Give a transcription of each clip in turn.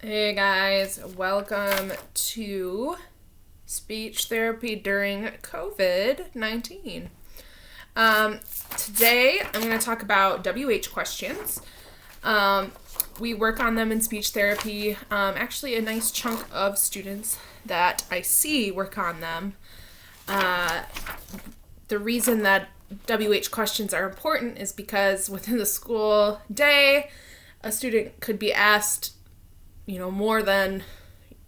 Hey guys, welcome to speech therapy during COVID-19. Today I'm going to talk about WH questions. We work on them in speech therapy. Actually, a nice chunk of students that I see work on them. The reason that WH questions are important is because within the school day, a student could be asked more than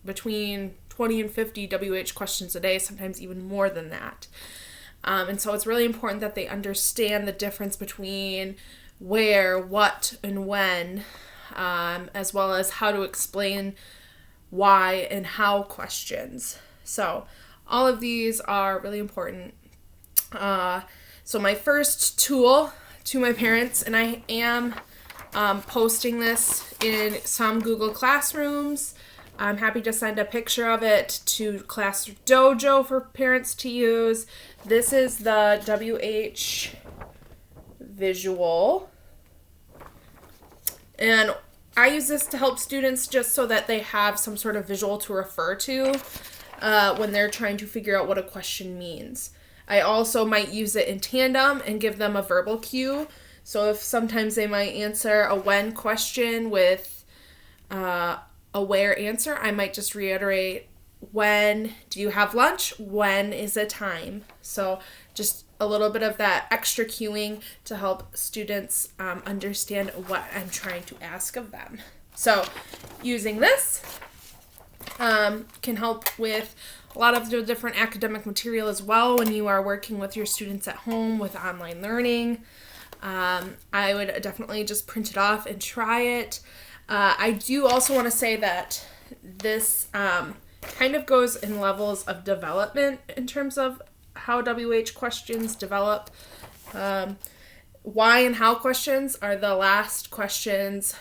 between 20 and 50 WH questions a day, sometimes even more than that. And so it's really important that they understand the difference between where, what, and when, as well as how to explain why and how questions. So all of these are really important. So my first tool to my parents, and I am posting this in some Google Classrooms. I'm happy to send a picture of it to Class Dojo for parents to use. This is the WH visual. And I use this to help students just so that they have some sort of visual to refer to when they're trying to figure out what a question means. I also might use it in tandem and give them a verbal cue. So if sometimes they might answer a when question with a where answer, I might just reiterate, when do you have lunch? When is the time? So just a little bit of that extra cueing to help students understand what I'm trying to ask of them. So using this can help with a lot of the different academic material as well when you are working with your students at home with online learning. I would definitely just print it off and try it. I do also want to say that this kind of goes in levels of development in terms of how WH questions develop. Why and how questions are the last questions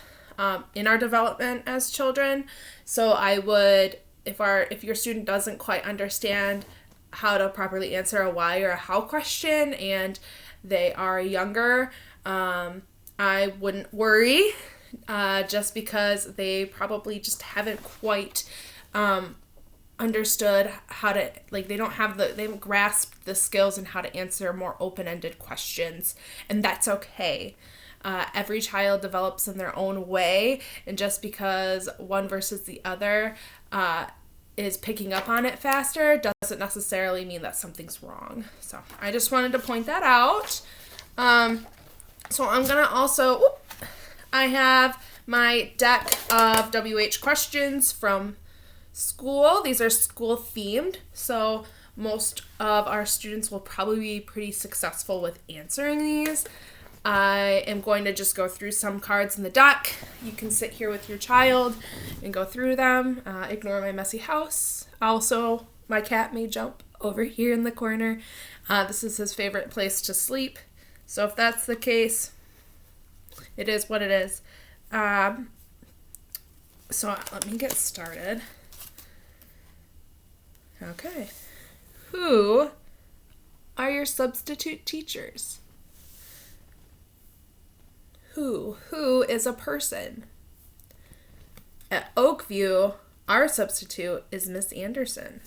in our development as children. So I would, if your student doesn't quite understand how to properly answer a why or a how question and they are younger, I wouldn't worry just because they probably just haven't quite understood how to, they haven't grasped the skills and how to answer more open-ended questions, and that's okay. Every child develops in their own way, and just because one versus the other is picking up on it faster doesn't necessarily mean that something's wrong. So I just wanted to point that out. So I'm gonna also, I have my deck of WH questions from school. These are school themed, so most of our students will probably be pretty successful with answering these. I am going to just go through some cards in the deck. You can sit here with your child and go through them. Ignore my messy house. Also, my cat may jump over here in the corner. This is his favorite place to sleep. So if that's the case, it is what it is. So let me get started. Okay. Who are your substitute teachers? Who is a person? At Oakview, our substitute is Miss Anderson.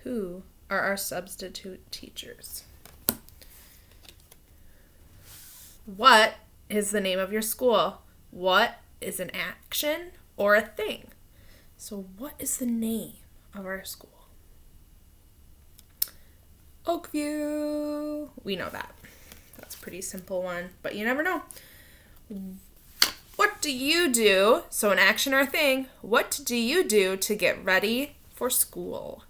Who are our substitute teachers? What is the name of your school? What is an action or a thing? So what is the name of our school? Oakview. We know that. That's a pretty simple one, but you never know. What do you do? So an action or a thing. What do you do to get ready for school?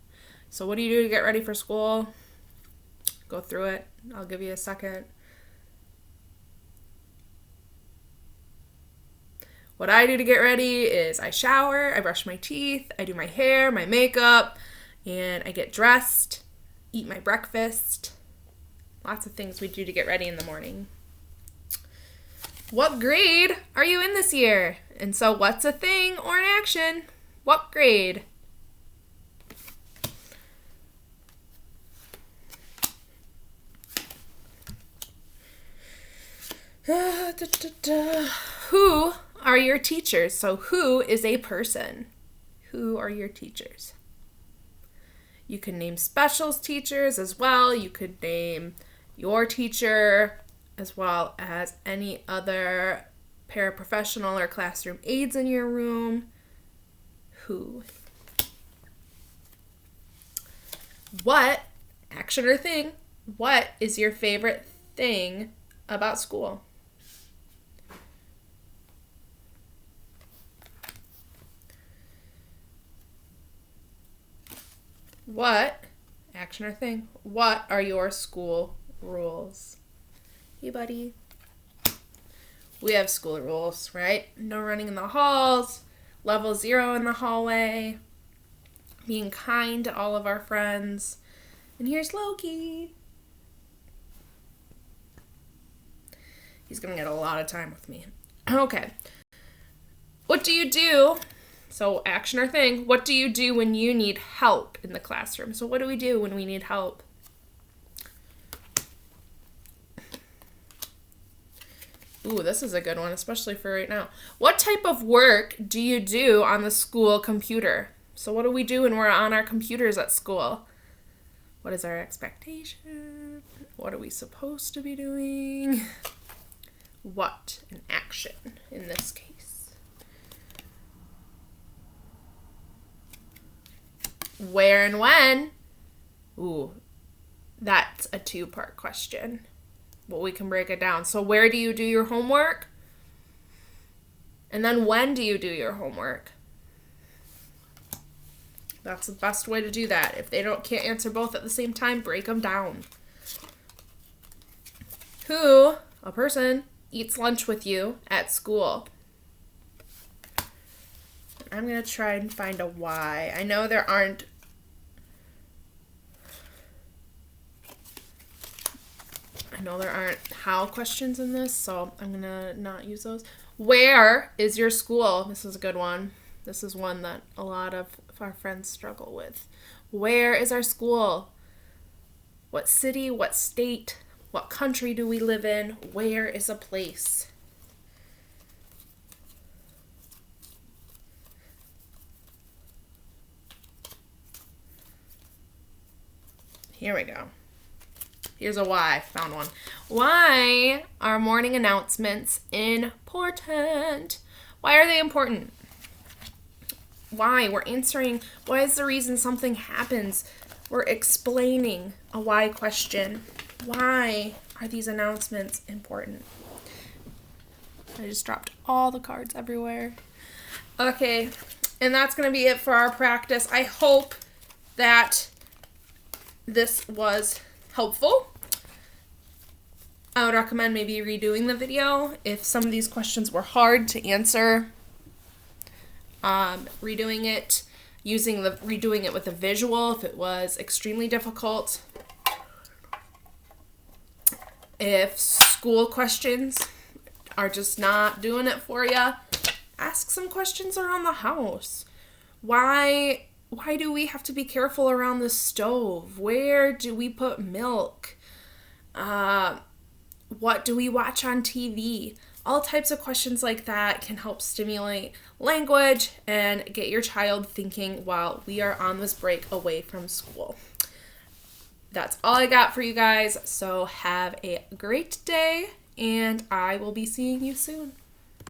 So what do you do to get ready for school? Go through it. I'll give you a second. What I do to get ready is I shower, I brush my teeth, I do my hair, my makeup, and I get dressed, eat my breakfast. Lots of things we do to get ready in the morning. What grade are you in this year? And so what's a thing or an action? What grade? Who are your teachers? So who is a person? Who are your teachers? You can name specials teachers as well. You could name your teacher as well as any other paraprofessional or classroom aides in your room. Who? What, action or thing, what is your favorite thing about school? What, action or thing, what are your school rules? Hey, buddy. We have school rules, right? No running in the halls, level 0 in the hallway, being kind to all of our friends. And here's Loki. He's going to get a lot of time with me. Okay. What do you do? So action or thing, what do you do when you need help in the classroom? So what do we do when we need help? Ooh, this is a good one, especially for right now. What type of work do you do on the school computer? So what do we do when we're on our computers at school? What is our expectation? What are we supposed to be doing? What an action in this case. Where and when? Ooh, that's a 2-part question. But we can break it down. So where do you do your homework? And then when do you do your homework? That's the best way to do that. If they can't answer both at the same time, break them down. Who, a person, eats lunch with you at school? I'm going to try and find a why. I know there aren't how questions in this, so I'm going to not use those. Where is your school? This is a good one. This is one that a lot of our friends struggle with. Where is our school? What city, what state, what country do we live in? Where is a place? Here we go. Here's a why. Found one. Why are morning announcements important? Why are they important? Why? We're answering, why is the reason something happens? We're explaining a why question. Why are these announcements important? I just dropped all the cards everywhere. Okay, and that's going to be it for our practice. I hope that this was helpful. I would recommend maybe redoing the video if some of these questions were hard to answer. Redoing it with a visual if it was extremely difficult. If school questions are just not doing it for you, ask some questions around the house. Why do we have to be careful around the stove? Where do we put milk? What do we watch on TV? All types of questions like that can help stimulate language and get your child thinking while we are on this break away from school. That's all I got for you guys, so have a great day, and I will be seeing you soon.